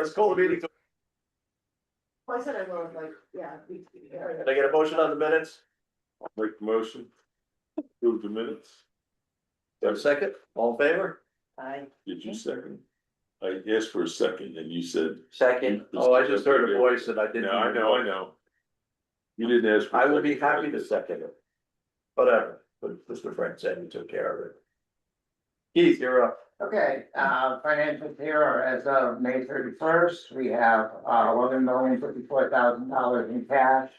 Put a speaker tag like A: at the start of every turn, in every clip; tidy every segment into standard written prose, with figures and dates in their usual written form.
A: Let's call the meeting.
B: Well, I said I will, like, yeah.
A: Can I get a motion on the minutes?
C: Make the motion. Approve the minutes.
A: Got a second? All in favor?
C: Did you second? I asked for a second and you said.
A: Second. Oh, I just heard a voice and I didn't.
C: No, I know. You didn't ask. For
A: I
C: a
A: will be
C: second.
A: happy to second it. Whatever, but Mr. Frank said he took care of it. Keith, you're up.
D: Okay, financials here are as of May 31st, we have $11,054,000 in cash,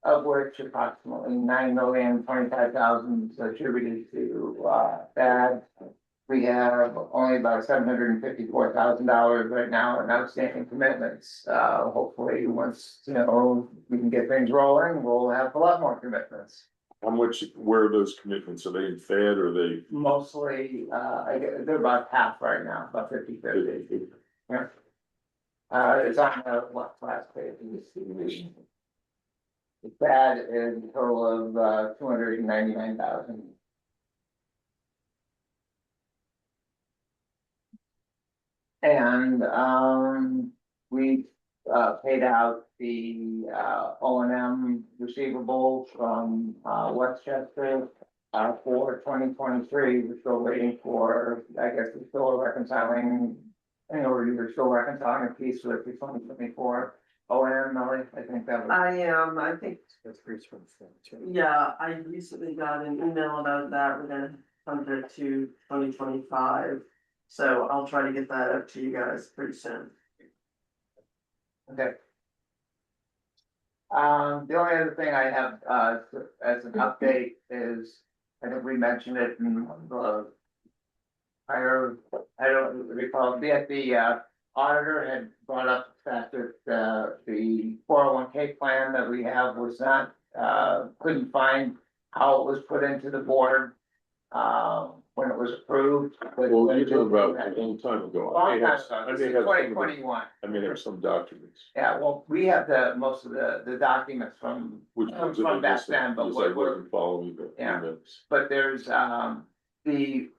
D: of which approximately $9,025,000 is attributed to bad. We have only about $754,000 right now in outstanding commitments. Hopefully, once we can get things rolling, we'll have a lot more commitments.
C: How much, where are those commitments? Are they in Fed or are they?
D: Mostly, they're about half right now, about 50-50. Yeah. It's on the last page. It's bad is a total of 299,000. And we paid out the O&M receivable from Westchester for 2023. We're still waiting for, I guess we're still reconciling, we're still reconciling a piece with the 2024 O&M, Melly. I think that was.
B: I am, I think,
D: That's pretty straightforward.
B: yeah, I recently got an email about that, we're gonna come to 2025. So I'll try to get that up to you guys pretty soon.
D: Okay. The only other thing I have, as an update is, I think we mentioned it in the prior, I don't recall, the auditor had brought up the fact that, the 401k plan that we have was not, couldn't find how it was put into the board, when it was approved.
C: Well, you're talking about a long time ago.
D: Long time ago, this is 2021.
C: I may have some documents.
D: Yeah, well, we have most of the documents from
C: Which ones
D: from
C: are they
D: back
C: missing?
D: then, but
C: Because I
D: we're,
C: wasn't following the
D: Yeah.
C: minutes.
D: but there's, the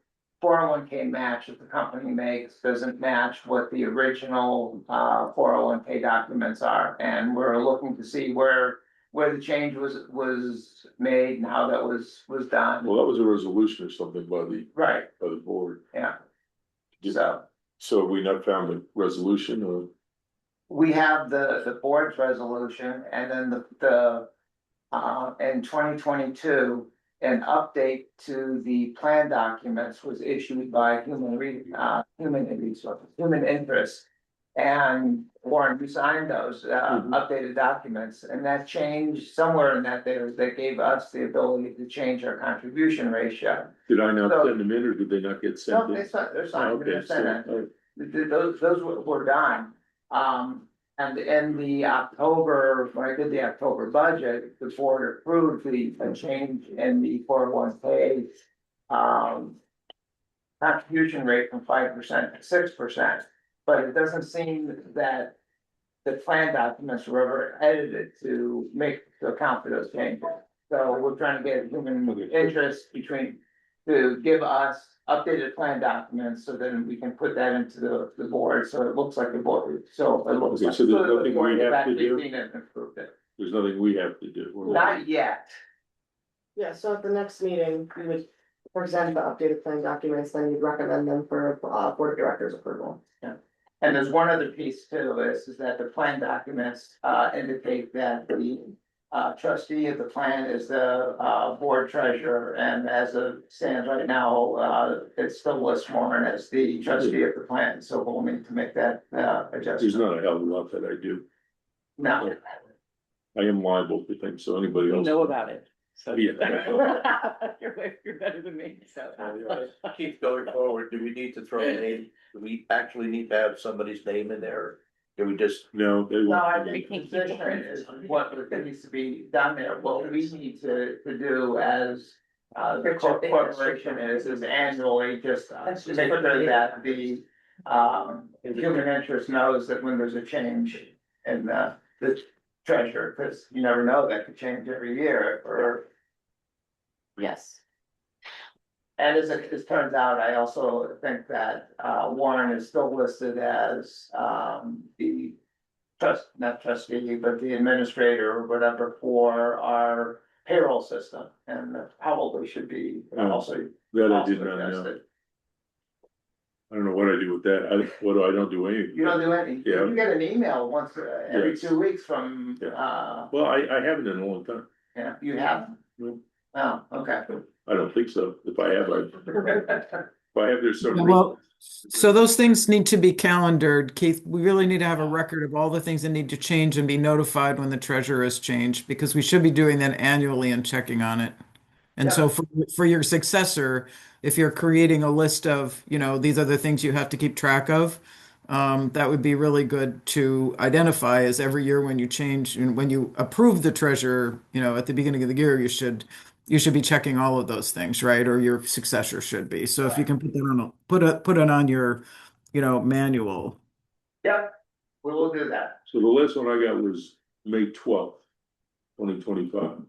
D: 401k match that the company makes doesn't match what the original, 401k documents are. And we're looking to see where the change was made and how that was done.
C: Well, that was a resolution or something by
D: Right,
C: the board.
D: yeah.
C: Yeah. So have we not found the resolution or?
D: We have the board's resolution and then in 2022, an update to the plan documents was issued by human interest. And Warren, we signed those updated documents and that changed somewhere in that they gave us the ability to change our contribution ratio.
C: Did I not
D: So-
C: send them in or did they not get sent
D: No,
C: in?
D: they're signed,
C: Okay,
D: they're sent in.
C: so,
D: Those were done. And in the October, when I did the October budget, the board approved a change in the 401k contribution rate from 5% to 6%. But it doesn't seem that the plan documents were ever edited to account for those changes. So we're trying to get human interest to give us updated plan documents, so then we can put that into the board, so it looks like the board, so it looks
C: Okay,
D: like.
C: so there's
D: the
C: nothing
D: board
C: we
D: has
C: have to
D: actually
C: do?
D: seen it and approved it.
C: There's nothing we have to do. We're-
D: Not yet.
B: Yeah, so at the next meeting, we would present the updated plan documents, then you'd recommend them for board of directors approval.
D: And there's one other piece too, is that the plan documents, indicate that the trustee of the plan is the, board treasurer, and as it stands right now, it still lists Warren as the trustee of the plan, so we'll need to make that,
C: There's
D: adjustment.
C: not a hell of a lot that I do.
D: No,
C: I am liable to things, so anybody else.
E: Know about it. So
C: Yeah.
E: you're better than me, so.
A: Keith, going forward, do we need to throw a name? Do we actually need to have somebody's name in there? Do we just?
C: No, they
D: no, I
C: won't.
D: think the position is what needs to be done there, what we need to do as the corporation is annually, just make sure that the human interest knows that when there's a change in the treasurer, because you never know, that could change every year, or.
E: Yes.
D: And as it turns out, I also think that Warren is still listed as the not trustee, but the administrator or whatever for our payroll system, and probably should be also.
C: That I
D: also
C: did not know.
D: adjusted.
C: I don't know what I do with that. I don't do anything.
D: You don't do any,
C: Yeah.
D: you get an email once, every
C: Yes.
D: 2 weeks from,
C: Well, I haven't in a long time.
D: yeah, you have?
C: No.
D: Oh, okay.
C: I don't think so. If I have, there's some.
F: Well, so those things need to be calendared, Keith. We really need to have a record of all the things that need to change and be notified when the treasurer has changed, because we should be doing that annually and checking on it. And so for your successor, if you're creating a list of, these are the things you have to keep track of, that would be really good to identify as every year when you change and when you approve the treasurer, at the beginning of the year, you should be checking all of those things, right? Or your successor should be. So if you can put that on put it on your, manual.
D: Yep, we will do that.
C: So the last one I got was May 12th, 2025.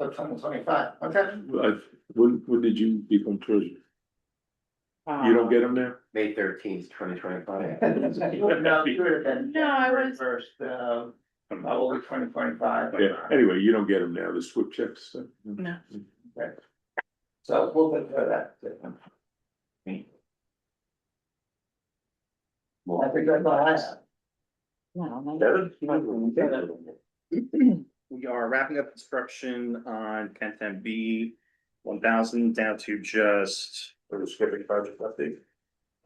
D: Oh, 2025, okay.
C: When did you become treasurer? You don't get them there?
A: May 13th, 2025.
D: No, you would have been.
E: No, I was-
D: First, probably 2025.
C: Yeah, anyway, you don't get them now, the SWIP checks stuff.
E: No.
D: So we'll look for that. I think that's all I have.
G: We are wrapping up construction on Kent MB 1000 down to just.
A: For the skipping project update.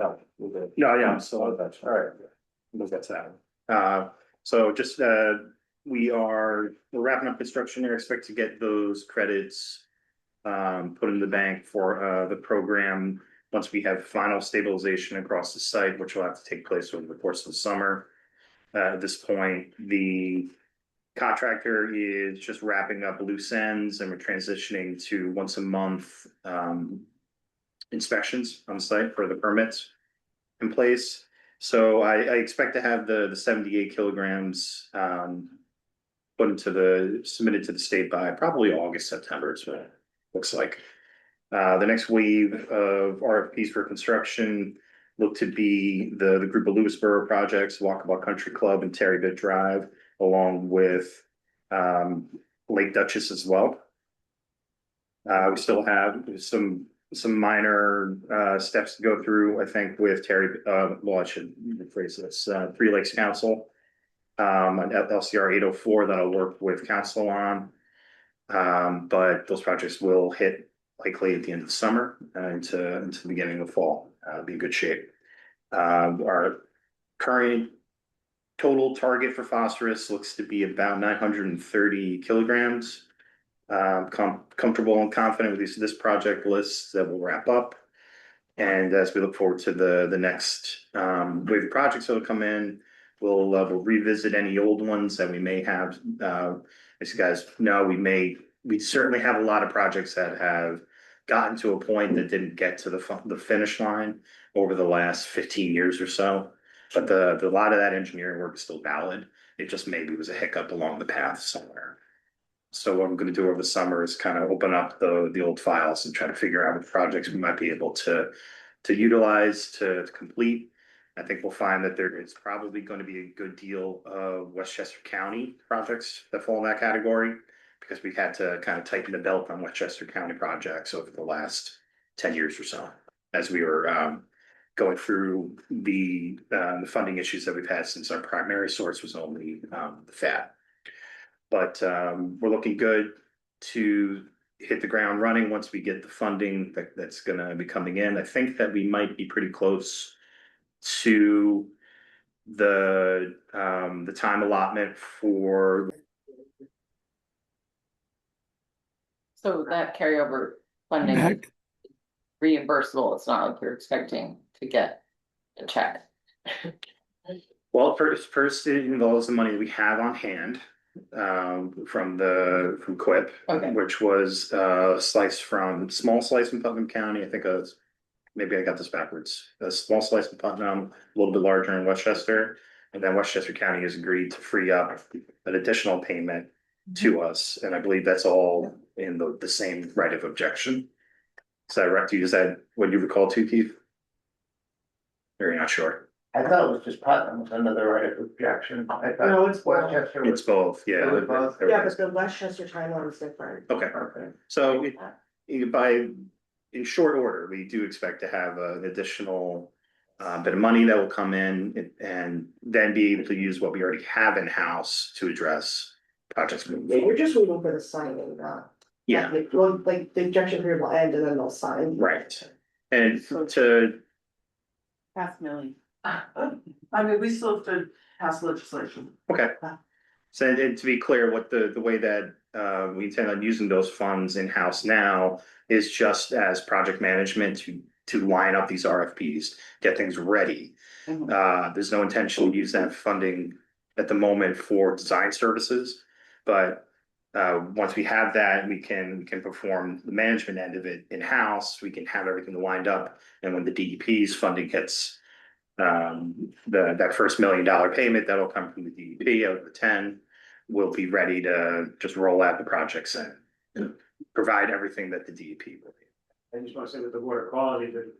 A: No, we're good.
G: No, yeah, so
A: That's all right.
G: we'll get to that. So just, we're wrapping up construction there, expect to get those credits. Put in the bank for, the program, once we have final stabilization across the site, which will have to take place over the course of the summer. At this point, the contractor is just wrapping up loose ends and we're transitioning to once a month, inspections on site for the permits in place. So I expect to have the 78 kilograms submitted to the state by probably August, September is what it looks like. The next wave of RFPs for construction look to be the group of Lewisboro projects, Walkabout Country Club and Terryville Drive, along with Lake Duchess as well. We still have some minor steps to go through, I think, with well, I should rephrase this, Three Lakes Council, on LCR 804 that I'll work with council on. But those projects will hit likely at the end of the summer into the beginning of fall. Be in good shape. Our current total target for phosphorus looks to be about 930 kilograms. Comfortable and confident with this project list that will wrap up. And as we look forward to the next wave of projects that will come in, we'll revisit any old ones that we may have. As you guys know, we certainly have a lot of projects that have gotten to a point that didn't get to the finish line over the last 15 years or so. But a lot of that engineering work is still valid. It just maybe was a hiccup along the path somewhere. So what I'm going to do over the summer is kind of open up the old files and try to figure out what projects we might be able to utilize to complete. I think we'll find that there is probably going to be a good deal of Westchester County projects that fall in that category, because we've had to kind of tighten the belt on Westchester County projects over the last 10 years or so, as we were going through the funding issues that we've had since our primary source was only the FAT. But we're looking good to hit the ground running once we get the funding that's going to be coming in. I think that we might be pretty close to the time allotment for.
E: So that carryover funding is reimbursable. It's not like you're expecting to get a check.
G: Well, first it involves the money we have on hand from QUIP,
E: Okay.
G: which was small slice from Putnam County. I think maybe I got this backwards. A small slice from Putnam, a little bit larger in Westchester, and then Westchester County has agreed to free up an additional payment to us, and I believe that's all in the same right of objection. Is that right? Is that what you recall too, Keith? Or you're not sure?
D: I thought it was just Putnam was under the right of objection. I thought
B: No, it's both.
D: Westchester
G: It's
D: was.
G: both,
D: It was both.
G: yeah.
B: Yeah, but the Westchester timeline is different.
G: Okay, so in short order, we do expect to have an additional bit of money that will come in and then be able to use what we already have in-house to address projects moving
B: Yeah, you're
G: forward.
B: just waiting for the signing,
G: Yeah,
B: well, like the objection period will end and then they'll sign.
G: right. And to,
E: $500,000.
B: I mean, we still have to pass legislation.
G: okay. So and to be clear, what the way that we intend on using those funds in-house now is just as project management to line up these RFPs, get things ready. There's no intention to use that funding at the moment for design services, but once we have that, we can perform the management end of it in-house. We can have everything lined up, and when the DEP's funding hits, that first $1 million payment that'll come from the DEP out of the 10, we'll be ready to just roll out the projects and provide everything that the DEP will be.
H: I just want to say with the water quality, that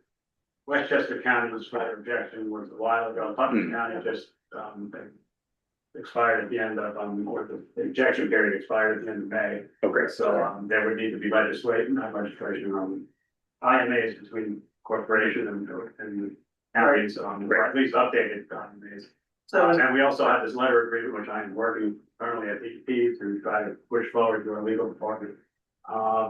H: Westchester County was for objection was a while ago. Putnam County just expired at the end of or the objection period expired at the end of May.
G: Okay,
H: So there would need to be legislation on IMAs between corporation and counties or at least updated IMAs.
B: So,
H: And we also have this letter agreement, which I'm working currently at DEP to try to push forward to our legal department.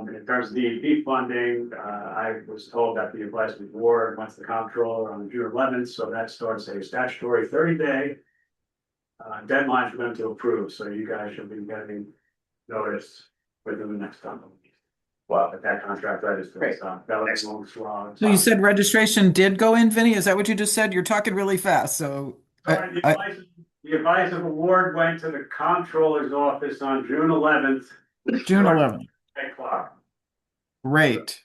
H: In terms of DEP funding, I was told that the advice was board once the comptroller on June 11th, so that starts a statutory 30-day deadline for them to approve, so you guys should be getting notice within the next couple of weeks. Well, if that contract registers, that was a long slog.
F: So you said registration did go in, Vinny? Is that what you just said? You're talking really fast, so.
H: Sorry, the advice of award went to the comptroller's office on June 11th.
F: June 11th.
H: 8 o'clock.
F: Great.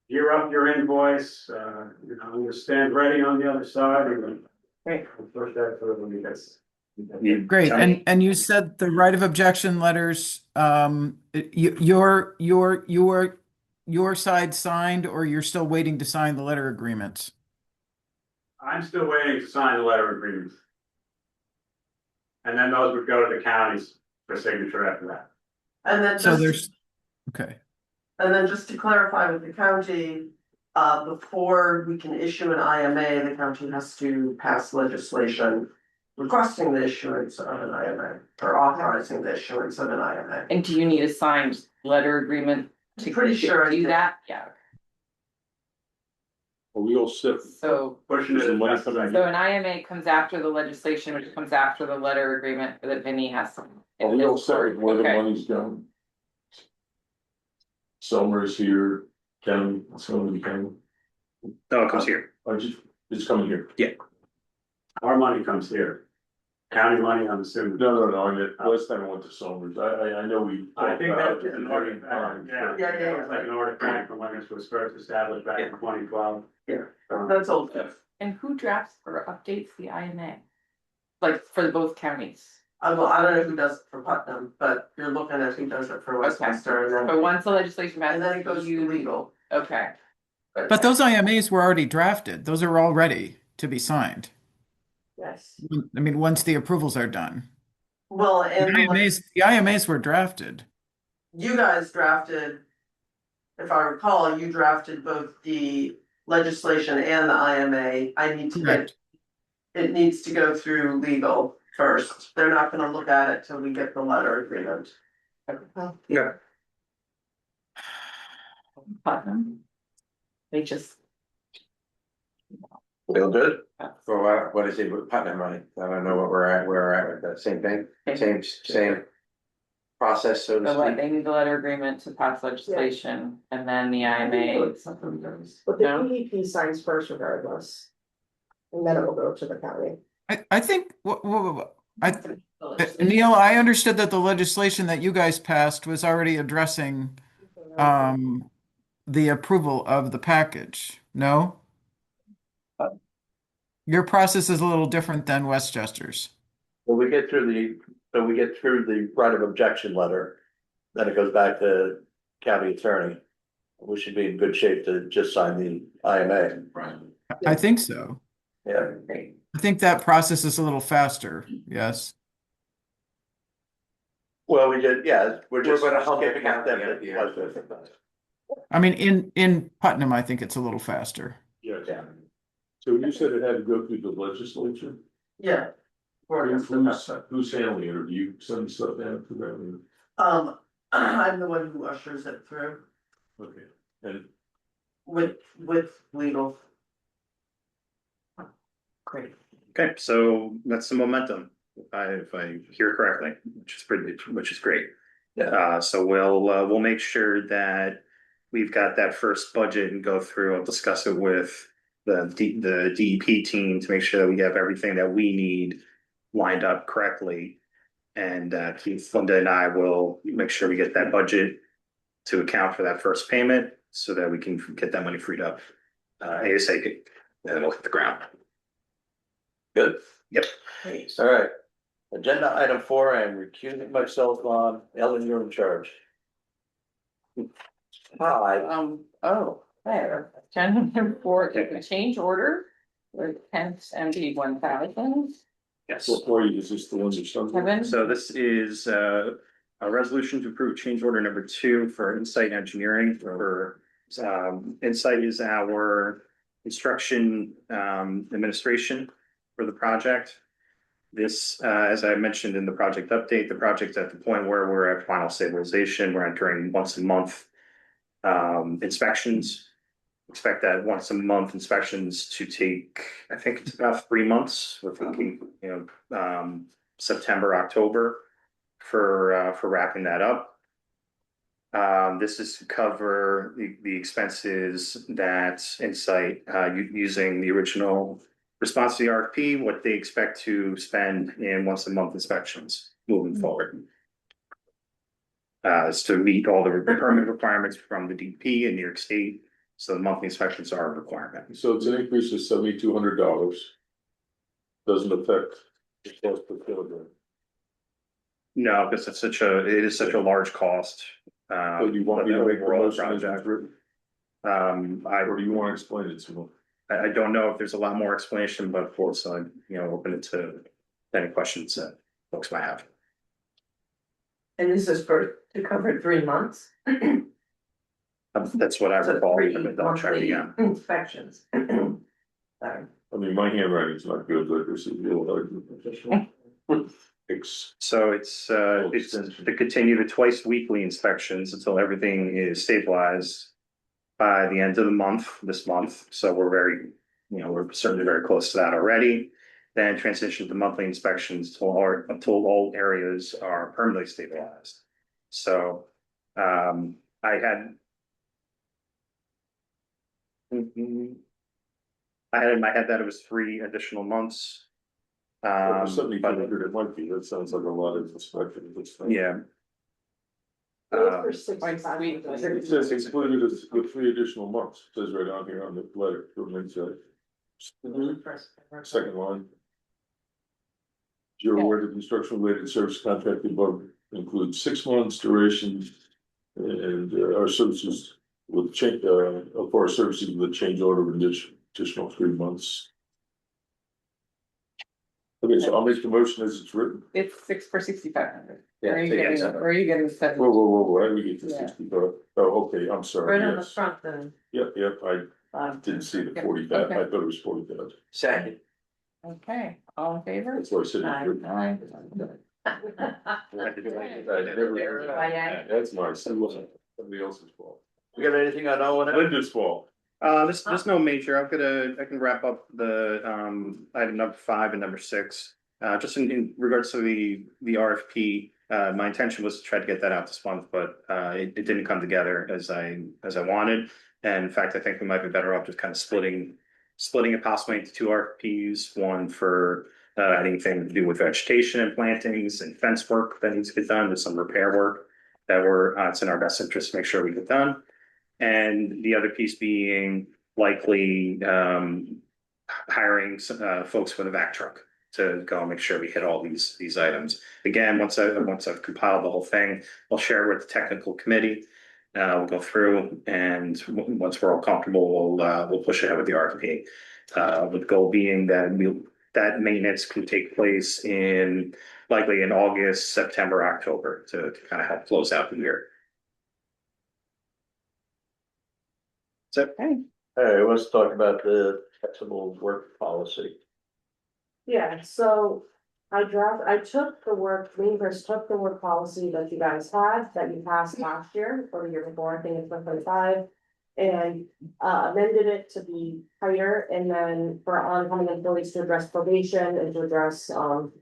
H: Gear up your invoice, you stand ready on the other side.
E: Great.
H: First, that for the that's.
F: Great. And you said the right of objection letters, your side signed, or you're still waiting to sign the letter agreements?
H: I'm still waiting to sign the letter agreement. And then those would go to the counties for signature after that.
B: and then
F: So
B: just,
F: there's, okay.
B: and then just to clarify with the county, before we can issue an IMA, the county has to pass legislation requesting the issuance of an IMA or authorizing the issuance of an IMA.
E: And do you need a signed letter agreement to
B: Pretty sure I
E: do
B: do.
E: that? Yeah,
C: Are we all set?
E: so,
H: Pushing it
C: Is the
H: as
C: money
H: best as I
C: coming
E: so
H: can.
E: an IMA comes after the legislation, which comes after the letter agreement that Vinny has.
C: Are we all set with where the
E: Okay.
C: money's going? Somewhere's here, county, Somers County,
G: No, it comes here.
C: it's coming here.
H: Our money comes here. County money, I'm assuming.
C: No, I mean, last time I went to Somers, I know we.
H: I think
C: talked
H: that
C: about
H: was an
C: it.
H: artifact, yeah.
B: Yeah.
H: It's like an artifact from when this was first established back in 2012.
B: That's old.
E: And who drafts or updates the IMA? Like for both counties?
B: Well, I don't know who does it for Putnam, but you're looking at who does it for Westchester and
E: But
B: then,
E: once the legislation passes.
B: and then it goes to
E: you-
B: legal.
E: Okay,
F: But those IMAs were already drafted. Those are all ready to be signed.
B: Yes.
F: I mean, once the approvals are done.
B: Well,
F: The
B: and
F: the IMAs were drafted.
B: you guys drafted, if I recall, you drafted both the legislation and the IMA. I need to get,
F: Correct.
B: it needs to go through legal first. They're not gonna look at it till we get the letter agreement.
G: Yeah.
E: Putnam. They just.
A: Feel good?
I: For what is it with Putnam money? I don't know what where we're at with that, same thing, same process, so to
E: So what,
I: speak.
E: they need the letter agreement to pass legislation and then the IMA.
B: But
E: No?
B: DEP signs first regardless. And then it will go to the county.
F: I think, Neil, I understood that the legislation that you guys passed was already addressing the approval of the package, no? Your process is a little different than Westchester's.
A: When we get through the right of objection letter, then it goes back to county attorney. We should be in good shape to just sign the IMA.
F: I think so.
A: Yeah,
E: Great.
F: I think that process is a little faster, yes.
A: well, we did, yeah, we're just
I: We're gonna humble
A: skipping out that
I: county,
A: bit.
I: yeah.
F: I mean, in Putnam, I think it's a little faster.
C: Yes.
A: Yeah.
C: So you said it had to go through the legislature?
B: Yeah.
C: Who's handling it, or do you send stuff down to them?
B: I'm the one who ushers it through
C: Okay, and
B: with legal. Great.
G: Okay, so that's the momentum, if I hear correctly, which is great.
A: Yeah.
G: So we'll make sure that we've got that first budget and go through, I'll discuss it with the DEP team to make sure that we have everything that we need lined up correctly. And Keith, Linda and I will make sure we get that budget to account for that first payment so that we can get that money freed up ASAP, and it'll hit the ground.
A: Good.
G: Yep.
A: All right. Agenda item 4, I am recusing myself on. Ellen, you're in charge. Hi.
E: There, agenda number 4, a change order with Kent's MD 1000.
G: Yes.
C: before you, is this the one you're starting?
E: Kevin?
G: So this is a resolution to approve change order number 2 for Insight Engineering for Insight is our construction administration for the project. This, as I mentioned in the project update, the project's at the point where we're at final stabilization. We're entering once a month inspections. Expect that once a month inspections to take, I think it's about 3 months. We're thinking, September, October for wrapping that up. This is to cover the expenses that Insight, using the original response to the RFP, what they expect to spend in once a month inspections moving forward. Is to meet all the permit requirements from the DP in New York State. So the monthly inspections are a requirement.
C: So it's an increase of $7,200. Doesn't affect the cost per kilogram.
G: No, because it is such a large cost.
C: So do you want me to make a
G: overall
C: motion as it's
G: project.
C: written, or do you want to explain it to me?
G: I don't know if there's a lot more explanation, but of course, I'm, open it to any questions that folks might have.
B: And this is to cover 3 months?
G: That's what I
B: So
G: recall.
B: 3
G: I'm gonna double check
B: monthly
G: again.
B: inspections. Sorry.
C: I mean, my handwriting's not good, like this is real hard.
G: So it's to continue the twice weekly inspections until everything is stabilized by the end of the month, this month. So we're very, we're certainly very close to that already. Then transition to monthly inspections until all areas are permanently stabilized. So I had in my head that it was 3 additional months.
C: For 7,200, it might be, that sounds like a lot of inspection.
G: Yeah.
B: For 65.
C: It says excluded as with 3 additional months, it says right on here on the letter from Insight. Second line. You're aware the construction related service contract above includes 6 months duration. And our services with change, for our services with change order of additional 3 months. Okay, so I'll make the motion as it's written.
E: It's 6 for 6,500.
A: Yeah,
E: Where are you
A: take it
E: getting,
A: separate.
E: where are you getting 7?
C: Whoa, how do we get to
E: Yeah.
C: 65? Oh, okay, I'm sorry,
B: Right on the
C: yes.
B: front then.
C: Yep, I didn't see the
E: Yeah,
C: 40,000, I
E: okay.
C: thought it was 40,000.
A: Second.
E: Okay, all in favor?
C: That's why I said.
E: Aye.
C: it's written. That's my, somebody else's fault.
A: We got anything on O&M?
C: Linda's fault.
G: There's no major. I can wrap up the item number 5 and number 6. Just in regards to the RFP, my intention was to try to get that out this month, but it didn't come together as I wanted. And in fact, I think we might be better off just kind of splitting it possibly into 2 RFPs, one for anything to do with vegetation and plantings and fence work that needs to get done. There's some repair work that it's in our best interest to make sure we get done. And the other piece being likely hiring folks with a vac truck to go and make sure we hit all these items. Again, once I've compiled the whole thing, I'll share it with the technical committee. We'll go through, and once we're all comfortable, we'll push ahead with the RFP. With the goal being that that maintenance could take place likely in August, September, October to kind of help close out the year. So,
E: Okay.
A: All right, let's talk about the flexible work policy.
J: Yeah, so I took the work, me and Chris took the work policy that you guys had, that you passed last year or the year before, I think it's 1.5. And amended it to be higher, and then for oncoming employees to address probation and to address some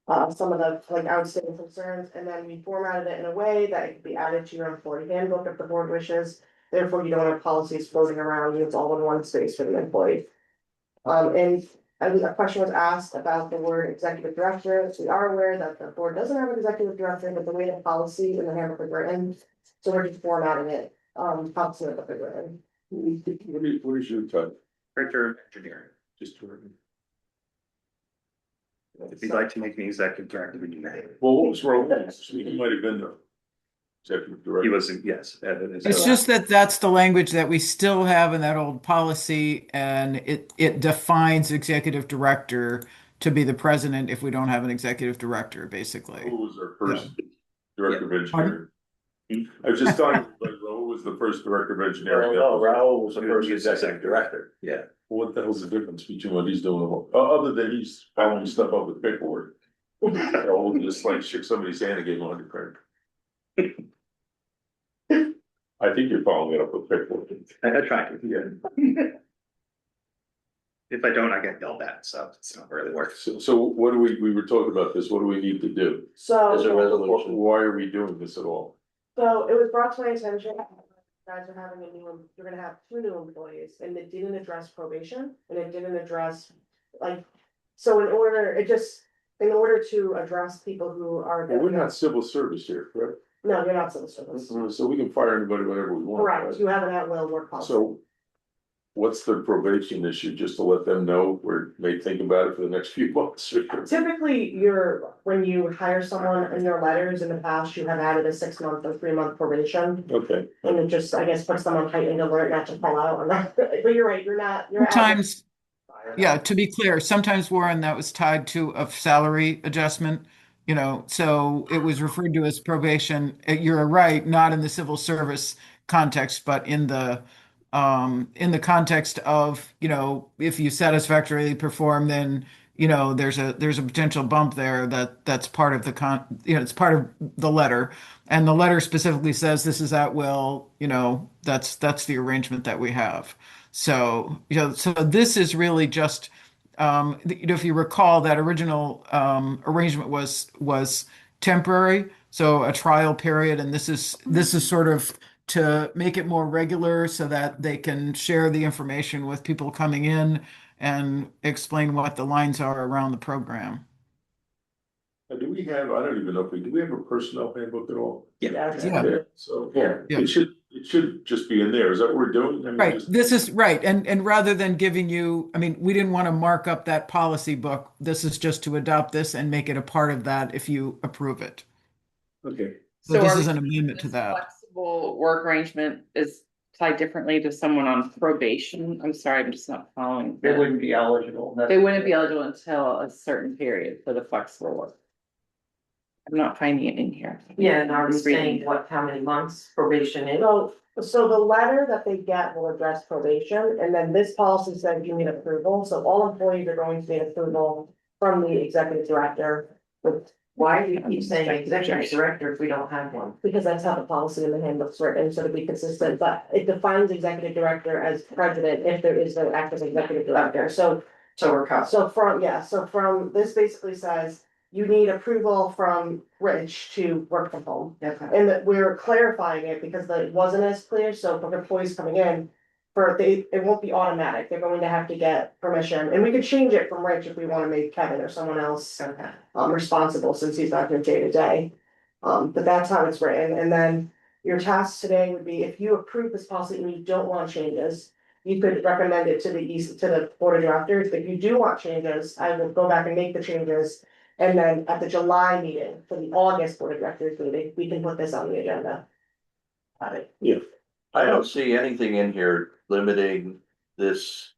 J: of the like outstanding concerns, and then we formatted it in a way that it could be added to your employee handbook if the board wishes. Therefore, you don't have policies floating around, it's all in one space for the employee. And a question was asked about the word executive director. We are aware that the board doesn't have an executive director, but the way the policy in the handbook is written, so we're just formatting it, policy in the written.
C: What is your title?
G: Director of Engineering.
C: Just to.
G: If you'd like to make me executive director, we can.
C: Well, what was wrong with this? He might have been the executive
G: He
C: director.
G: was, yes.
F: It's just that that's the language that we still have in that old policy, and it defines executive director to be the president if we don't have an executive director, basically.
C: Who was our first director of engineering? I was just talking, like, Raul was the first director of engineering.
A: No, Raul was the
G: He
A: first
G: was
A: executive director, yeah.
C: What the hell's the difference between what he's doing, other than he's following stuff up with paperwork? Raul just like shook somebody's hand and gave him 100 credit. I think you're following it up with paperwork.
G: I tried to.
C: Yeah.
G: If I don't, I get yelled at, so it's not really worth it.
C: So what do we were talking about this, what do we need to do?
A: As a
J: So,
A: resolution.
C: Why are we doing this at all?
J: so it was brought to my attention, you guys are having you're gonna have 2 new employees, and it didn't address probation, and it didn't address, like, so in order to address people who are.
C: Well, we're not civil service here, correct?
J: No, you're not civil service.
C: So we can fire anybody whenever we want.
J: Correct,
C: right?
J: you have an at-will work policy.
C: So what's the probation issue, just to let them know we may think about it for the next few months?
J: Typically, when you hire someone in your letters in the past, you have added a 6-month or 3-month probation.
C: Okay,
J: And it just, I guess, puts them on heightened alert not to fall out, but you're right, you're at-
F: Sometimes, yeah, to be clear, sometimes, Warren, that was tied to a salary adjustment, so it was referred to as probation. You're right, not in the civil service context, but in the context of, if you satisfactorily perform, then, there's a potential bump there that's part of it's part of the letter. And the letter specifically says this is at will, that's the arrangement that we have. So, so this is really just, if you recall, that original arrangement was temporary, so a trial period, and this is sort of to make it more regular so that they can share the information with people coming in and explain what the lines are around the program.
C: do we have, I don't even know do we have a personnel handbook at all?
J: Yeah.
F: Yeah.
C: So,
A: Yeah.
C: it should just be in there, is that what we're doing? I mean,
F: Right,
C: just-
F: this is right, and rather than giving you, we didn't want to mark up that policy book. This is just to adopt this and make it a part of that if you approve it.
C: Okay,
F: So this
E: are
F: is
E: we
F: an
E: saying
F: amendment to
E: this
F: that.
E: Flexible work arrangement is tied differently to someone on probation. I'm sorry, I'm just not following.
D: They wouldn't be eligible.
E: They wouldn't be eligible until a certain period for the flexible work. I'm not finding it in here.
B: Yeah, and are we
E: Just reading.
B: saying how many months probation is?
J: So the letter that they get will address probation, and then this policy says you need approval, so all employees are going to need approval from the executive director.
B: Why do you keep saying executive director if we don't have one?
J: Because that's how the policy in the handbook's written, so to be consistent, but it defines executive director as president if there is no active executive director, so.
B: So we're cut.
J: So from, this basically says, you need approval from Rich to work from home.
B: Okay.
J: And that we're clarifying it because it wasn't as clear, so for employees coming in. It won't be automatic, they're going to have to get permission, and we could change it from Rich if we wanna make Kevin or someone else. Responsible since he's not here day to day. But that's how it's written, and then your tasks today would be, if you approve this policy and you don't want changes. You could recommend it to the board of directors, but if you do want changes, I will go back and make the changes. And then at the July meeting, for the August board of directors meeting, we can put this on the agenda. Got it.
A: I don't see anything in here limiting this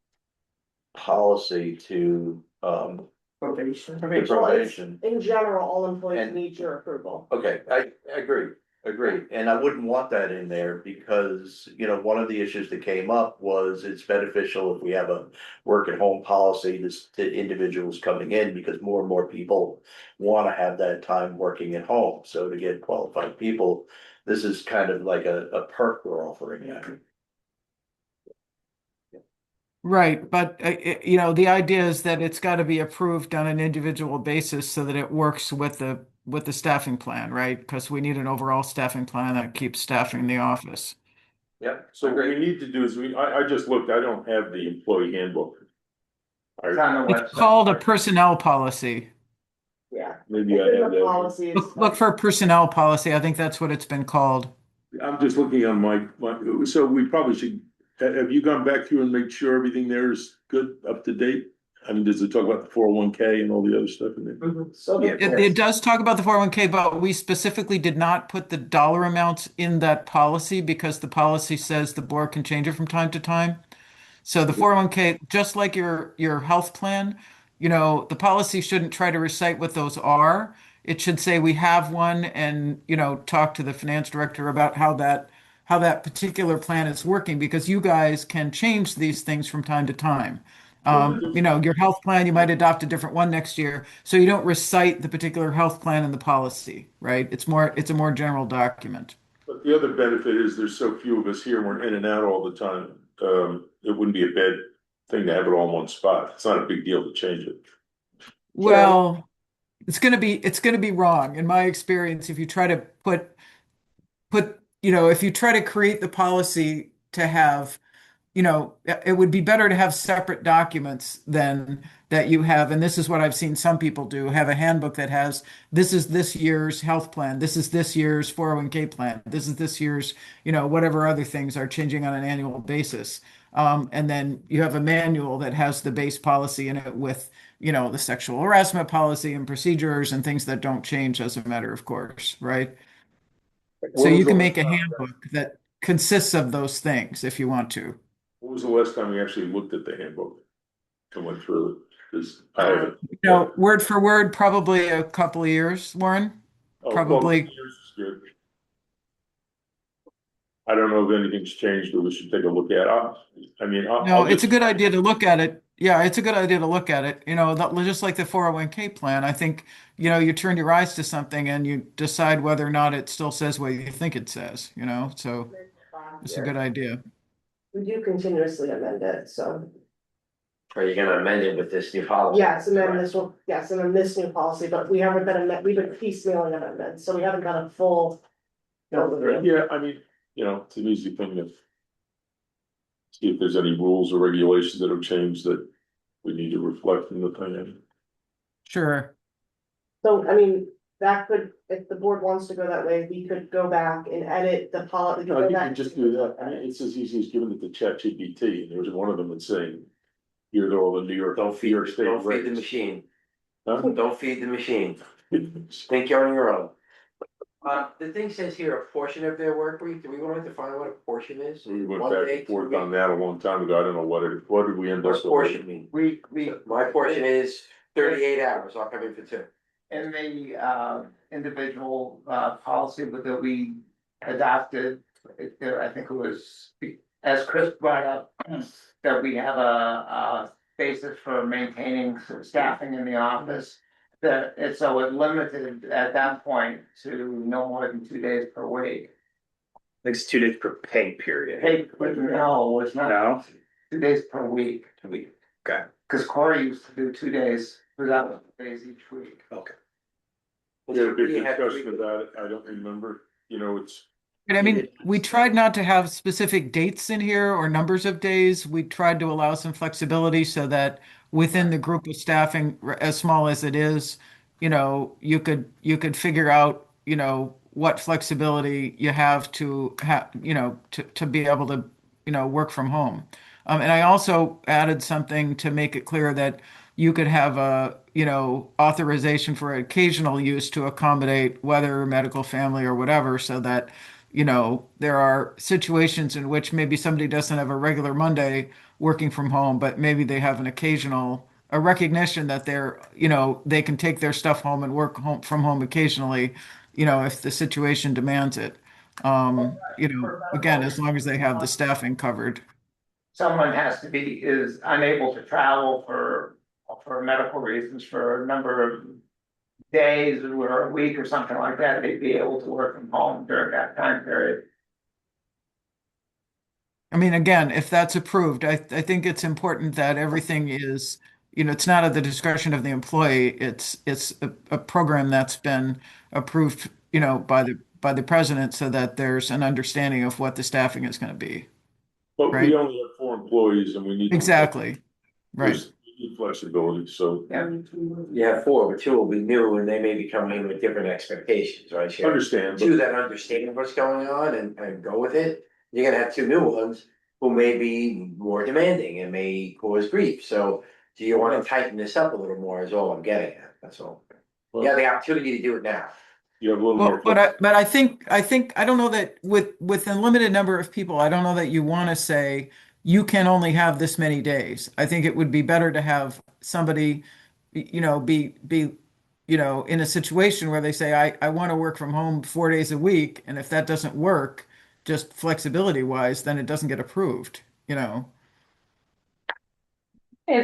A: policy to,
B: Probation.
A: the probation.
J: In general, all employees
A: And-
J: need your approval.
A: Okay, I agree, and I wouldn't want that in there because, you know, one of the issues that came up was it's beneficial if we have a work at home policy to individuals coming in, because more and more people wanna have that time working at home, so to get qualified people, this is kind of like a perk we're offering here.
F: Right, but you know, the idea is that it's got to be approved on an individual basis so that it works with the staffing plan, right? Because we need an overall staffing plan that keeps staffing the office.
A: Yep,
C: So what we need to do is I just looked, I don't have the employee handbook.
D: It's on the
F: It's
D: website.
F: called a personnel policy.
J: Yeah.
C: Maybe I
J: It's in
C: have
J: the
C: that.
J: policy.
F: Look for personnel policy. I think that's what it's been called.
C: I'm just looking on my, so we probably should, have you gone back through and made sure everything there is good, up to date? I mean, does it talk about the 401k and all the other stuff in there?
J: So
G: Yeah.
F: It does talk about the 401k, but we specifically did not put the dollar amounts in that policy because the policy says the board can change it from time to time. So the 401k, just like your health plan, you know, the policy shouldn't try to recite what those are. It should say we have one and, you know, talk to the finance director about how that particular plan is working because you guys can change these things from time to time. You know, your health plan, you might adopt a different one next year. So you don't recite the particular health plan in the policy, right? It's a more general document.
C: But the other benefit is there's so few of us here, we're in and out all the time. It wouldn't be a bad thing to have it all in one spot. It's not a big deal to change it.
F: Well, it's gonna be wrong in my experience if you try to put, you know, if you try to create the policy to have, you know, it would be better to have separate documents than that you have, and this is what I've seen some people do, have a handbook that has, this is this year's health plan, this is this year's 401k plan, this is this year's, you know, whatever other things are changing on an annual basis. And then you have a manual that has the base policy in it with, you know, the sexual harassment policy and procedures and things that don't change as a matter of course, right? So you can make a handbook that consists of those things if you want to.
C: When was the last time we actually looked at the handbook and went through it? Because I haven't.
F: You know, word for word, probably a couple of years, Warren.
C: Oh,
F: probably-
C: well, yours is good. I don't know if anything's changed or we should take a look at it. I mean,
F: No, it's a good idea to look at it. Yeah, it's a good idea to look at it. You know, just like the 401k plan, I think, you know, you turn your eyes to something and you decide whether or not it still says what you think it says, you know, so it's a good idea.
J: We do continuously amend it, so,
I: Are you gonna amend it with this new policy?
J: yes, and then this will, yes, and then this new policy, but we haven't been, we've been piecemealing amendments, so we haven't got a full. overview.
C: Yeah, I mean, you know, it's an easy thing to see if there's any rules or regulations that have changed that we need to reflect in the plan.
F: Sure.
J: So, I mean, that could, if the board wants to go that way, we could go back and edit the policy.
C: No, you can just do that. I mean, it's as easy as giving it to ChatGPT, and there's one of them that's saying, here are all the New York.
I: Don't feed,
C: New York State
I: don't feed the
C: regs."
I: machine.
C: Huh?
I: Don't feed the machine. Think you're on your own. The thing says here, a portion of their work week. Do we want to define what a portion is?
C: We went
I: One
C: back
I: day,
C: and forth
I: 2
C: on that a long time ago. I don't know what did we end up
I: What's
C: with?
I: portion mean?
D: We,
I: My portion is 38 hours. I'll come in for 2.
D: in the individual policy that we adopted, I think it was, as Chris brought up, that we have a basis for maintaining staffing in the office. That it's so it limited at that point to no more than 2 days per week.
G: I think it's 2 days per pay period.
D: Hey, but no, it's not
G: No?
D: 2 days per week.
G: Okay.
D: Cause Corey used to do 2 days, without days each week.
G: Okay.
C: We had a big
I: You have to
C: discussion about it. I don't remember, you know, it's.
F: And I mean, we tried not to have specific dates in here or numbers of days. We tried to allow some flexibility so that within the group of staffing, as small as it is, you know, you could figure out, you know, what flexibility you have to have, you know, to be able to, you know, work from home. And I also added something to make it clear that you could have a, you know, authorization for occasional use to accommodate weather, medical, family, or whatever, so that, you know, there are situations in which maybe somebody doesn't have a regular Monday working from home, but maybe they have an occasional, a recognition that they're, they can take their stuff home and work home from home occasionally, if the situation demands it. Again, as long as they have the staffing covered.
D: Someone has to be, is unable to travel for medical reasons for a number of days or a week or something like that, they'd be able to work from home during that time period.
F: I mean, again, if that's approved, I think it's important that everything is, it's not at the discretion of the employee. It's a program that's been approved, by the president so that there's an understanding of what the staffing is going to be.
C: But
F: Right.
C: we only have 4 employees and we need.
F: Exactly. Right.
C: We need flexibility, so.
I: You have 4, but 2 will be new and they may be coming in with different expectations, right? Sharon?
C: Understand,
I: 2
C: but
I: that understand what's going on and go with it. You're gonna have 2 new ones who may be more demanding and may cause grief. So do you want to tighten this up a little more is all I'm getting at, that's all. You have the opportunity to do it now.
C: you have a little
F: Well,
C: more.
F: but I think, I don't know that with a limited number of people, I don't know that you want to say you can only have this many days. I think it would be better to have somebody, be, in a situation where they say, I want to work from home 4 days a week. And if that doesn't work, just flexibility wise, then it doesn't get approved.
E: It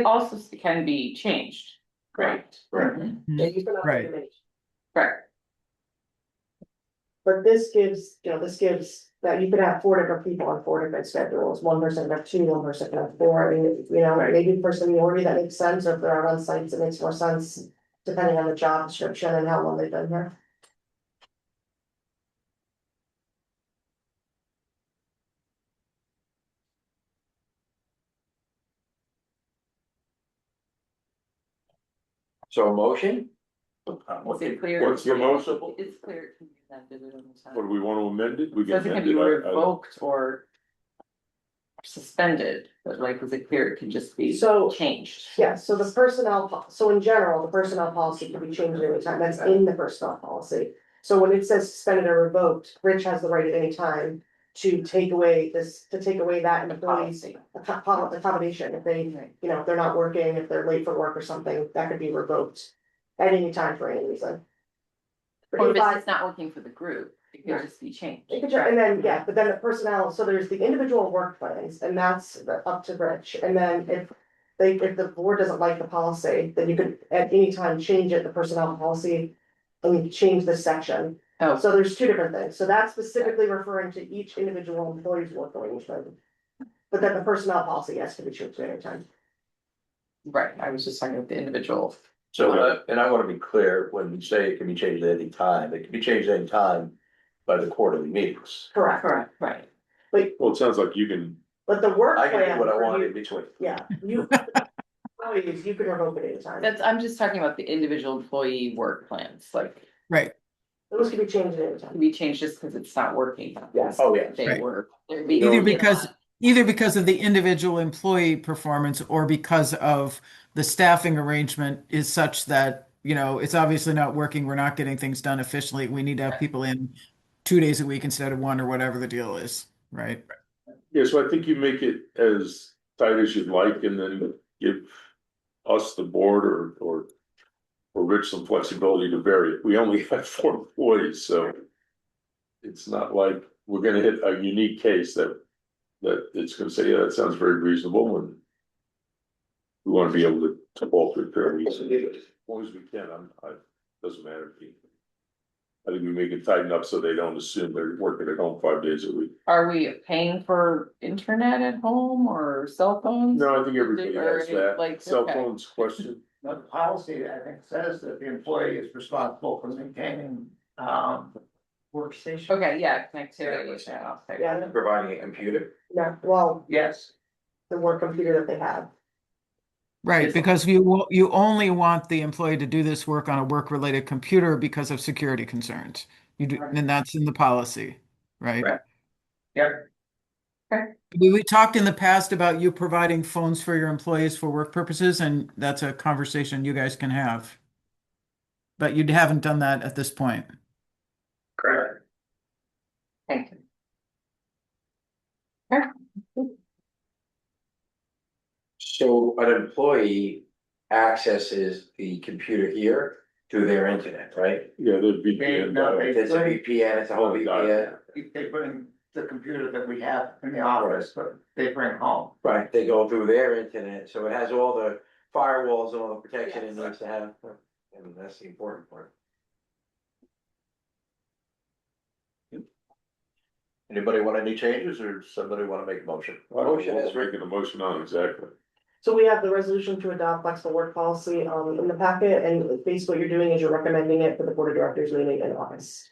E: also can be changed.
D: Right.
I: Right.
E: Mhm.
J: Yeah, you can
F: Right.
J: automate.
E: Right.
J: But this gives that you could have 4 different people on 4 different schedules, one person can have 2, one person can have 4, I mean, maybe for seniority that makes sense, or if they're on sites, it makes more sense. Depending on the job description and how long they've been here.
I: So a motion?
E: Is it clear?
C: What's the motion?
E: It's clear. It can be amended at any time.
C: What, do we want to amend it? We can
E: Says it can
C: amend
E: be
C: it.
E: revoked or suspended, but like, is it clear it can just be
J: So-
E: changed?
J: Yeah, so the so in general, the personnel policy can be changed at any time, that's in the personnel policy. So when it says suspended or revoked, Rich has the right at any time to take away that employee's accommodation, if they, if they're not working, if they're late for work or something, that could be revoked. At any time for any reason.
E: Or if
J: If I-
E: it's not working for the group, it can just be changed.
J: It could try- And then, yeah, but then the personnel, so there's the individual work plans, and that's up to Rich, and then if the board doesn't like the policy, then you could at any time change it, the personnel policy. And change this section,
E: Oh,
J: so there's 2 different things, so that's specifically referring to each individual employee's work arrangement. But then the personnel policy has to be changed at any time.
E: right, I was just talking about the individual.
A: So, and I want to be clear, when you say it can be changed at any time, it can be changed at any time by the quarterly meetings.
J: Correct.
E: Right.
C: Well, it sounds like you can,
J: But the work
A: I can
J: plan
A: do what I
J: for
A: want
J: you-
A: in between.
J: Yeah, employees, you can revoke it anytime,
E: That's, I'm just talking about the individual employee work plans, like,
F: Right.
J: those can be changed at any
E: can
J: time.
E: be changed just because it's not working.
J: Yes.
A: Oh, yeah.
E: They
F: Right.
E: work. They're being-
F: Either because of the individual employee performance or because of the staffing arrangement is such that, it's obviously not working. We're not getting things done efficiently. We need to have people in 2 days a week instead of 1 or whatever the deal is, right?
C: yeah, so I think you make it as tight as you'd like and then give us, the board, or Rich some flexibility to vary it. We only have 4 employees, so it's not like we're gonna hit a unique case that it's gonna say, yeah, that sounds very reasonable, and we wanna be able to alter it fairly easily, as long as we can. Doesn't matter to me. I think we make it tighten up so they don't assume they're working at home 5 days a week.
E: Are we paying for internet at home or cell phones?
C: No, I think everybody
E: Or
C: has that.
E: like,
C: Cell
E: okay.
C: phones question.
D: The policy, I think, says that the employee is responsible for maintaining, workstation.
E: Okay, yeah, connectivity.
J: Yeah,
I: Providing a computer.
J: yeah, well,
D: Yes,
J: the work computer that they have.
F: Right, because you only want the employee to do this work on a work-related computer because of security concerns. And that's in the policy, right?
D: Right. yep,
F: We talked in the past about you providing phones for your employees for work purposes, and that's a conversation you guys can have. But you haven't done that at this point.
D: correct.
E: Thank you.
I: So an employee accesses the computer here through their internet, right?
C: Yeah, there'd be.
D: No,
I: It's a VPN, it's a whole VPN,
D: They bring the computer that we have in the office, but they bring home.
I: right, they go through their internet, so it has all the firewalls and all the protection it needs to have. And that's the important part.
A: Anybody want any changes or somebody wanna make a motion?
I: Motion is
C: Making a motion on, exactly.
J: So we have the resolution to adopt flexible work policy in the packet, and basically what you're doing is you're recommending it for the board of directors meeting in August.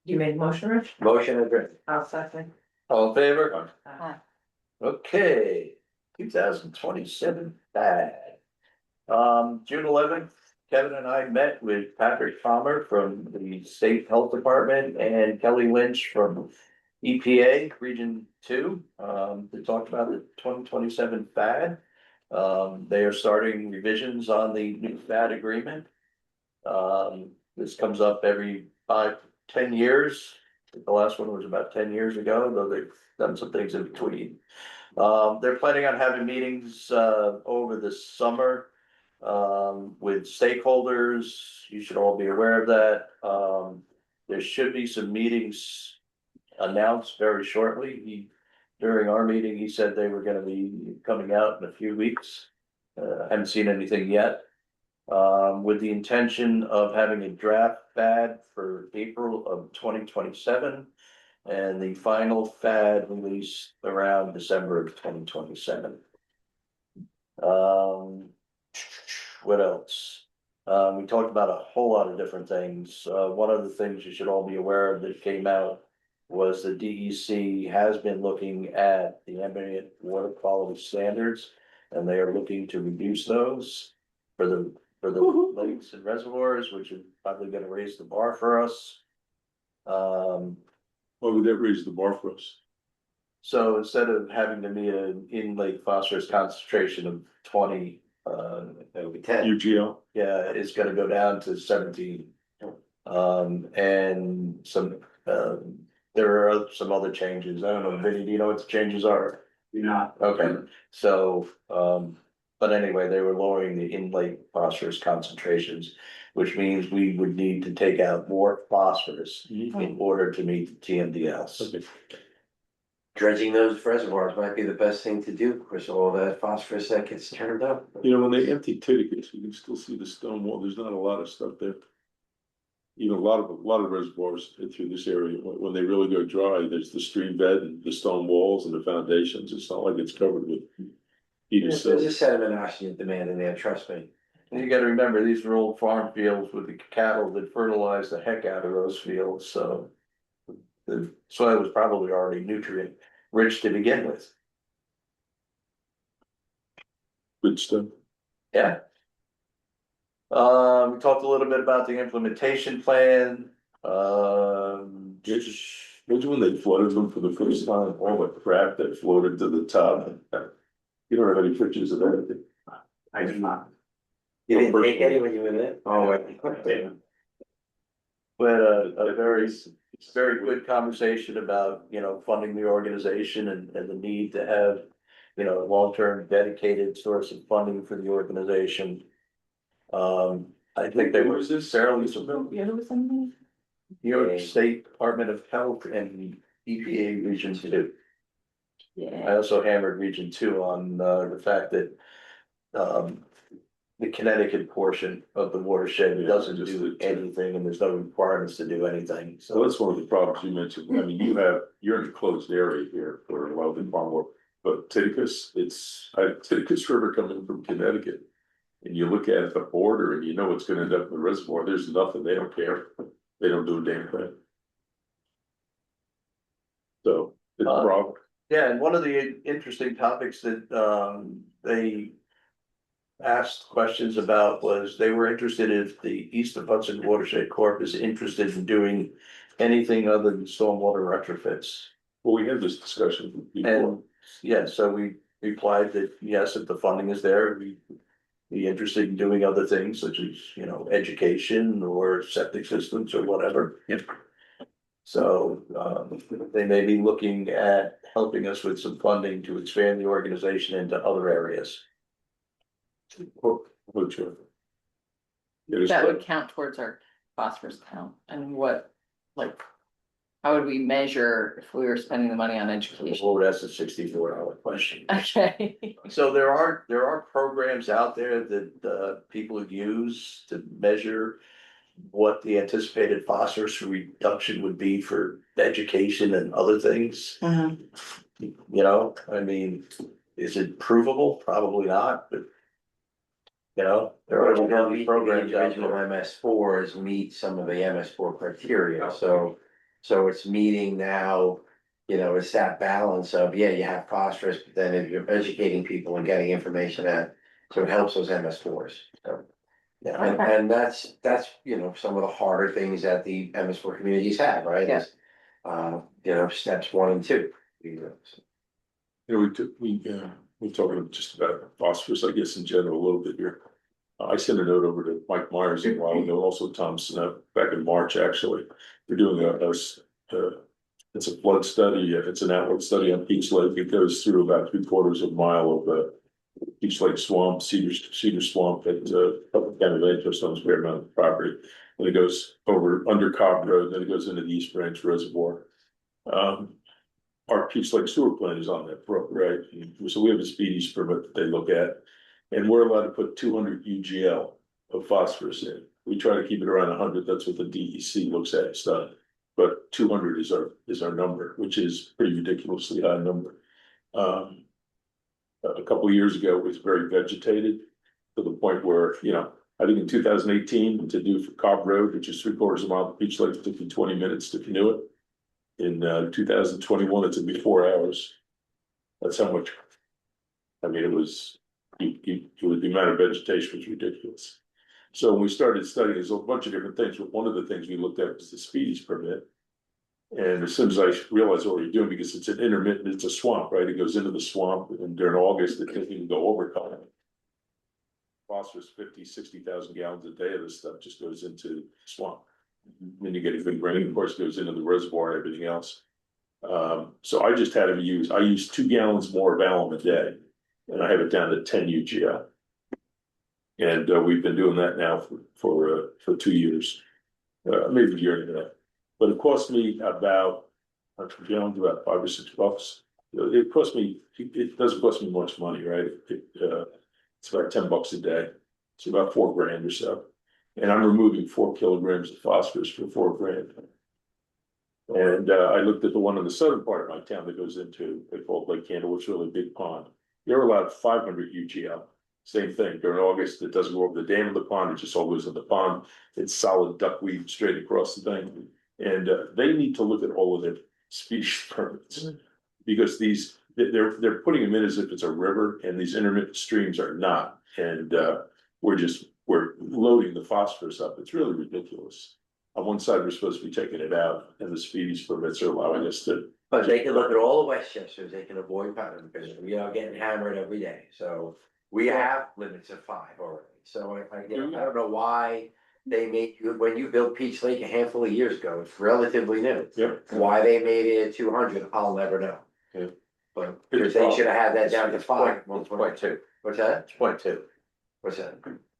B: You made a motion, Rich?
I: Motion is written.
B: I'll second.
A: All in favor?
E: Aye.
A: Okay, 2027 bad. June 11th, Kevin and I met with Patrick Palmer from the State Health Department and Kelly Lynch from EPA Region 2. They talked about the 2027 FAD. They are starting revisions on the new FAD agreement. This comes up every 5-10 years. The last one was about 10 years ago, though they've done some things in between. They're planning on having meetings over the summer with stakeholders. You should all be aware of that. There should be some meetings announced very shortly. During our meeting, he said they were gonna be coming out in a few weeks. Haven't seen anything yet. With the intention of having a draft FAD for April of 2027. And the final FAD released around December of 2027. What else? We talked about a whole lot of different things. One of the things you should all be aware of that came out was the DEC has been looking at the ambient water quality standards. And they are looking to reduce those for the lakes and reservoirs, which is probably gonna raise the bar for us.
C: Why would that raise the bar for us?
A: So instead of having to meet an in-lake phosphorus concentration of 20,
I: That'll be 10.
C: UGL?
A: yeah, it's gonna go down to 17. And some, there are some other changes. I don't know, Vinny, do you know what the changes are?
H: You know,
A: Okay, so, but anyway, they were lowering the in-lake phosphorus concentrations, which means we would need to take out more phosphorus in order to meet the TMDLs.
C: Okay.
I: Dredging those reservoirs might be the best thing to do, because all that phosphorus that gets turned up.
C: You know, when they empty Titicus, you can still see the stone wall. There's not a lot of stuff there. You know, a lot of reservoirs through this area, when they really go dry, there's the stream bed and the stone walls and the foundations. It's not like it's covered with heated
I: There's
C: silt.
I: a sediment oxygen demand in there, trust me.
A: And you gotta remember, these are old farm fields with the cattle that fertilize the heck out of those fields, so. The soil was probably already nutrient rich to begin with.
C: Good stuff.
A: Yeah. We talked a little bit about the implementation plan,
C: Imagine when they flooded them for the first time, all the crap that floated to the top. You don't have any pictures of that?
H: I do not.
I: You didn't take any when you were there? Oh, wait.
A: but a very good conversation about, you know, funding the organization and the need to have, you know, long-term dedicated source of funding for the organization. I think they were fairly familiar.
E: Yeah, who was in
A: New York State Department of Health and EPA Region 2. I
E: Yeah.
A: also hammered Region 2 on the fact that the Connecticut portion of the watershed doesn't do anything and there's no requirements to do anything,
C: So
A: so.
C: that's one of the problems you mentioned. I mean, you're in a closed area here for a lot of the farm work. But Titicus, Titicus River coming from Connecticut. And you look at the border and you know it's gonna end up in the reservoir. There's nothing, they don't care. They don't do a damn thing. So it's a problem.
A: Yeah, and one of the interesting topics that they asked questions about was they were interested if the East of Hudson Watershed Corp is interested in doing anything other than stormwater retrofits.
C: Well, we had this discussion before.
A: And yeah, so we replied that yes, if the funding is there, we'd be interested in doing other things such as, you know, education or septic systems or whatever.
G: Yep.
A: So, they may be looking at helping us with some funding to expand the organization into other areas.
C: Which, it is
E: That would count towards our phosphorus count and what, like. How would we measure if we were spending the money on education?
A: Well, that's a $64 question.
E: Okay.
A: So there are programs out there that people use to measure what the anticipated phosphorus reduction would be for education and other things.
E: Mhm.
A: You know, I mean, is it provable? Probably not, but. You know, there are all these programs out
I: Individual
A: there.
I: MS4s meet some of the MS4 criteria, so it's meeting now. You know, it's that balance of, yeah, you have phosphorus, but then if you're educating people and getting information out, so it helps those MS4s, so. Yeah,
E: Okay.
I: and that's, you know, some of the harder things that the MS4 communities have, right?
E: Yeah.
I: Is, you know, steps 1 and 2.
C: You know, we're talking just about phosphorus, I guess, in general, a little bit here. I sent a note over to Mike Myers a while ago, also Tom Snow, back in March, actually. They're doing it's a flood study, it's an outlet study on Peach Lake. It goes through about 3/4 of a mile of Peach Lake Swamp, Cedar Swamp at Public County Land Trust owns Bear Mountain property. And it goes over under Cobb Road, then it goes into the East Branch Reservoir. Our Peach Lake sewer plant is on that brook, right? So we have a speedies permit that they look at. And we're allowed to put 200 UGL of phosphorus in. We try to keep it around 100, that's what the DEC looks at, stuff. But 200 is our number, which is pretty ridiculously high number. A couple of years ago, it was very vegetated to the point where, you know, I think in 2018, to do for Cobb Road, which is 3/4 of a mile to Peach Lake, it took me 20 minutes to canoe it. In 2021, it took me 4 hours. That's how much. I mean, it was the amount of vegetation was ridiculous. So when we started studying, there's a bunch of different things, but one of the things we looked at was the speedies permit. And as soon as I realized what we were doing, because it's an intermittent, it's a swamp, right? It goes into the swamp, and during August, it doesn't even go over Cobb. Phosphorus 50-60,000 gallons a day of this stuff just goes into the swamp. Then you get a good rain, of course, it goes into the reservoir and everything else. So I just had him I use 2 gallons more of alum a day, and I have it down to 10 UGL. And we've been doing that now for 2 years, maybe a year and a half. But it cost me about a gallon, about $5 or $6. It cost me. It doesn't cost me much money, right? It's about $10 a day. It's about $4 grand or so. And I'm removing 4 kilograms of phosphorus for $4 grand. And I looked at the one in the southern part of my town that goes into, they call it Lake Candle, which is really a big pond. They're allowed 500 UGL. Same thing, during August, it doesn't go over the dam of the pond, it just all goes in the pond. It's solid duckweed straight across the thing. And they need to look at all of their species permits. Because they're putting them in as if it's a river, and these intermittent streams are not. And we're loading the phosphorus up. It's really ridiculous. On one side, we're supposed to be taking it out, and the speedies permits are allowing us to.
I: But they can look at all the Westchesters, they can avoid pattern, because we are getting hammered every day, so we have limits of 5 already. So I don't know why they made you, when you built Peach Lake a handful of years ago, it's relatively new.
C: Yep.
I: Why they made it 200, I'll never know.
C: Yeah.
I: But, because they should have had that down to 5.
A: It's 0.2.
I: What's that?
A: It's 0.2.
I: What's that?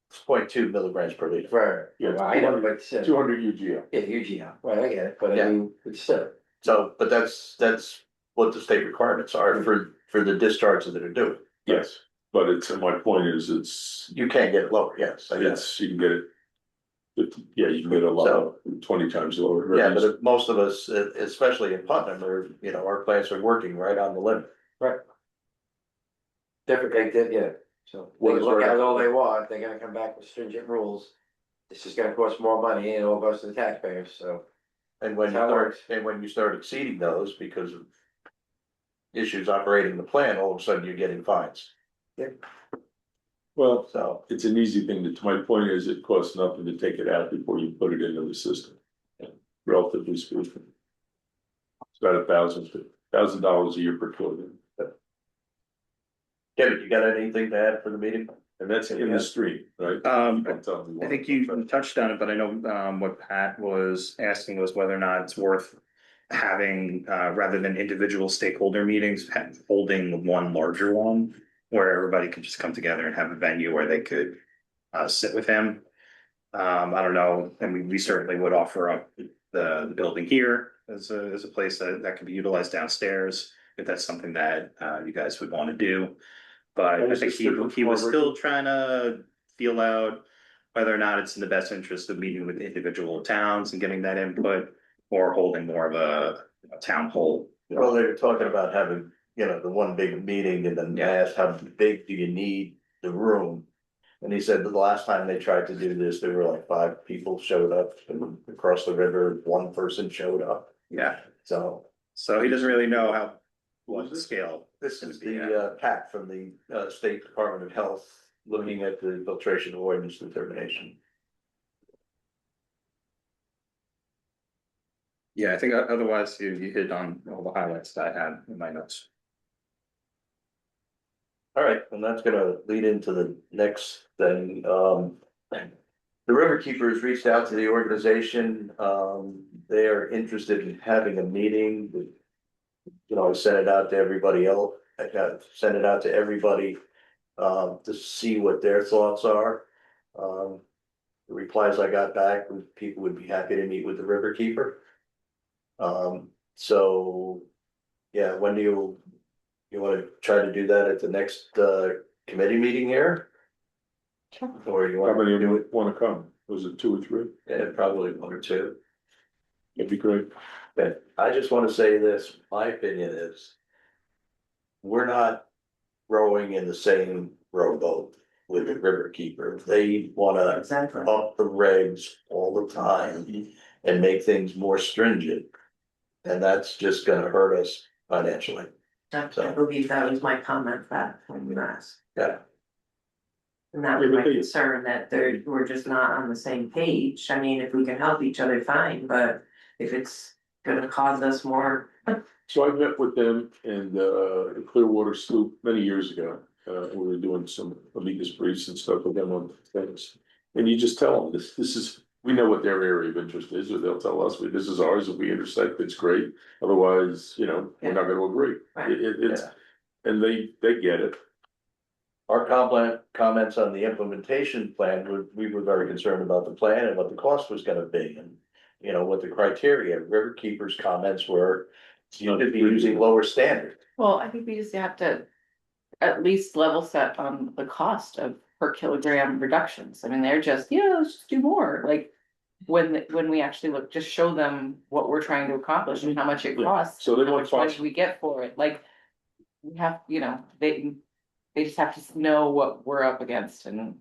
A: It's 0.2 milligrams per liter.
I: For,
C: Yeah,
I: well, I know, but.
C: 200 UGL.
I: Yeah, UGL, right, I get it, but I
A: Yeah.
I: mean, it's still.
A: So, but that's what the state requirements are for the discharges that are doing.
C: Yes, but my point is,
A: You can't get it lower, yes. I guess.
C: you can get it. You can get a lot, 20 times lower.
A: Yeah, but most of us, especially in Putnam, our plants are working right on the limit.
I: Right. Different, they did, yeah, so they
A: What
I: can
A: is
I: look
A: our-
I: at it all they want, they're gonna come back with stringent rules. This is gonna cost more money and it all goes to the taxpayers, so.
A: And when
I: That's how it works.
A: you start exceeding those because of issues operating the plant, all of a sudden you're getting fines.
C: Well,
A: So,
C: it's an easy thing to my point is it costs nothing to take it out before you put it into the system. Relatively speaking. It's about $1,000 a year per kilogram.
A: Kevin, you got anything to add for the meeting?
C: And that's in the stream, right?
G: I think you touched on it, but I know what Pat was asking was whether or not it's worth having, rather than individual stakeholder meetings, holding one larger one where everybody could just come together and have a venue where they could sit with him. I don't know, and we certainly would offer up the building here as a place that can be utilized downstairs, if that's something that you guys would want to do. But I think he was still trying to feel out whether or not it's in the best interest of meeting with individual towns and getting that input, or holding more of a town hall.
A: Well, they were talking about having, the one big meeting and then asked how big do you need the room? And he said the last time they tried to do this, there were like 5 people showed up and across the river, 1 person showed up.
G: Yeah,
A: So
G: so he doesn't really know how, what scale.
A: this is the PAC from the State Department of Health looking at the filtration avoidance determination.
G: Yeah, I think otherwise you hit on all the highlights that I had in my notes.
A: All right, and that's gonna lead into the next thing. The River Keepers reached out to the organization. They are interested in having a meeting. I sent it out to everybody else. Sent it out to everybody to see what their thoughts are. The replies I got back was people would be happy to meet with the River Keeper. So, yeah, when do you wanna try to do that at the next committee meeting here? Or you
C: How
A: want
C: many
A: to
C: of
A: do
C: you
A: it?
C: wanna come? Was it 2 or 3?
A: Yeah, probably 1 or 2.
C: That'd be great.
A: But I just wanna say this, my opinion is. We're not rowing in the same rowboat with the River Keeper. They wanna
B: Exactly.
A: up the regs all the time and make things more stringent. And that's just gonna hurt us financially.
B: I believe that was my comment back when you asked.
A: Yeah.
B: And that was my concern, that we're just not on the same page. I mean, if we can help each other, fine, but if it's gonna cause us more.
C: So I met with them and the Clearwater Sloop many years ago. We were doing some amicus briefs and stuff with them on things. And you just tell them this is, we know what their area of interest is, or they'll tell us, this is ours. If we intersect, it's great. Otherwise, we're not gonna agree.
B: Right.
C: It's,
A: Yeah.
C: and they get it.
A: Our comments on the implementation plan, we were very concerned about the plan and what the cost was gonna be and. What the criteria, River Keeper's comments were, you should be using lower standard.
E: Well, I think we just have to at least level set on the cost of per kilogram reductions. I mean, they're just, let's just do more, like. When we actually look, just show them what we're trying to accomplish and how much it
C: Yeah.
E: costs.
C: So they
E: how
C: want
E: much money
C: cost.
E: we get for it, like. We have, they just have to know what we're up against and.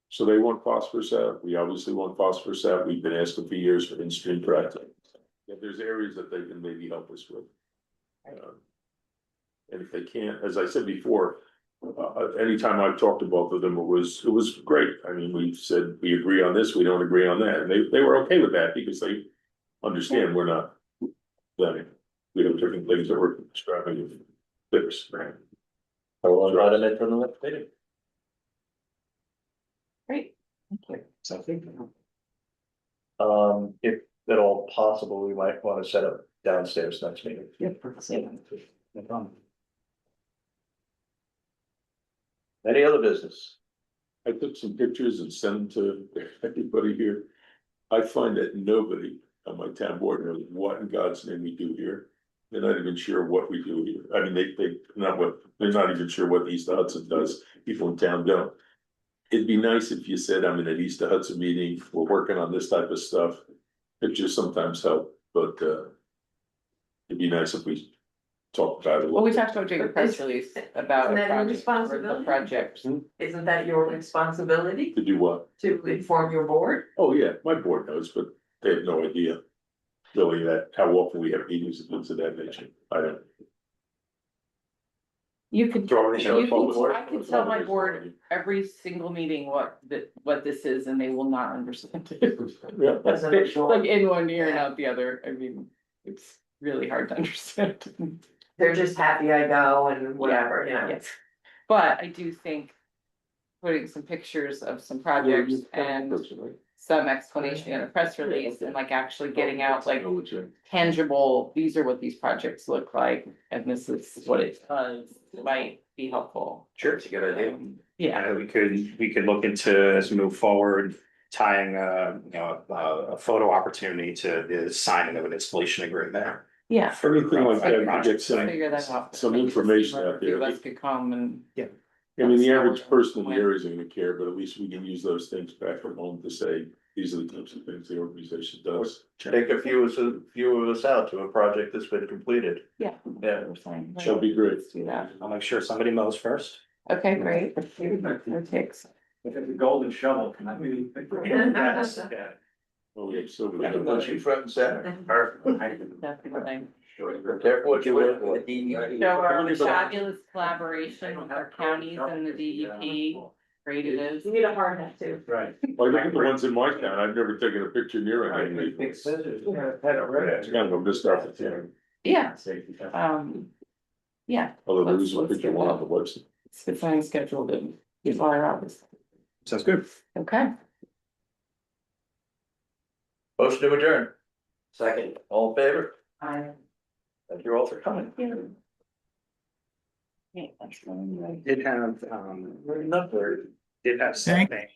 C: So they want phosphorus out. We obviously want phosphorus out. We've been asking for years for in-stream practice. If there's areas that they can maybe help us with. And if they can't, as I said before, anytime I've talked to both of them, it was great. I mean, we said, we agree on this, we don't agree on that. And they were okay with that because they understand we're not. We have different things that we're striving to fix. Right.
A: I will invite them in for the next meeting.
E: Great, thank you.
A: Something. If at all possible, we might wanna set up downstairs next meeting. No problem. Any other business?
C: I took some pictures and sent them to everybody here. I find that nobody on my town board knows what in God's name we do here. They're not even sure what we do here. I mean, they're not even sure what East Hudson does. People in town don't. It'd be nice if you said, I'm in an East Hudson meeting, we're working on this type of stuff. Pictures sometimes help, but it'd be nice if we talked about it.
E: Well, we talked about doing a press release about
B: Isn't
E: a
B: that your
E: project, or the
B: responsibility?
E: project.
B: Isn't that your responsibility
C: To do what?
B: to inform your board?
C: Oh, yeah, my board knows, but they have no idea. Really, that how often we have meetings and things of that nature. I don't.
E: You could,
C: Throw it in the public.
E: I could tell my board every single meeting what this is, and they will not understand it.
C: Yeah.
B: Doesn't
E: Like in one ear and out the other, I mean, it's really hard to understand.
B: They're just happy I go and whatever,
E: Yes. But I do think putting some pictures of some projects and some explanation in a press release and like actually getting out like
C: I would say.
E: tangible, these are what these projects look like, and this is what it does, might be helpful.
I: Sure, it's a good idea.
E: Yeah,
G: We could look into, as we move forward, tying, a photo opportunity to the signing of an installation agreement.
E: yeah.
C: Anything like that, to get
E: Figure that out.
C: some information out
E: A few
C: there.
E: of us could come and,
C: I mean, the average person in the area isn't gonna care, but at least we can use those things back at home to say, these are the types of things the organization does.
A: Take a few of us out to a project that's been completed.
E: yeah.
A: Yeah.
E: We're saying,
C: Shall be great.
E: let's do that.
G: I'll make sure somebody mows first.
E: Okay, great. No takes.
H: If it's a golden shovel, can I be?
C: Oh, we have so
A: I
C: many.
A: can put you front and center.
H: Perfect.
E: Definitely.
A: Careful what you wish for.
E: So our fabulous collaboration with our counties and the DEP, great it is.
J: You need a hard hat too.
H: Right.
C: Well, look at the ones in my town, I've never taken a picture near it. It's kind of a missed opportunity,
E: Yeah, yeah,
C: although there is a
E: Let's
C: picture
E: do
C: one
E: that.
C: on the website.
E: it's good time scheduled and get fire out this.
G: Sounds good.
E: Okay,
A: Motion to adjourn.
I: Second.
A: All in favor?
E: I.
A: Thank you all for coming.
G: Did have,
A: Number.
G: did have
F: Thank-
G: something.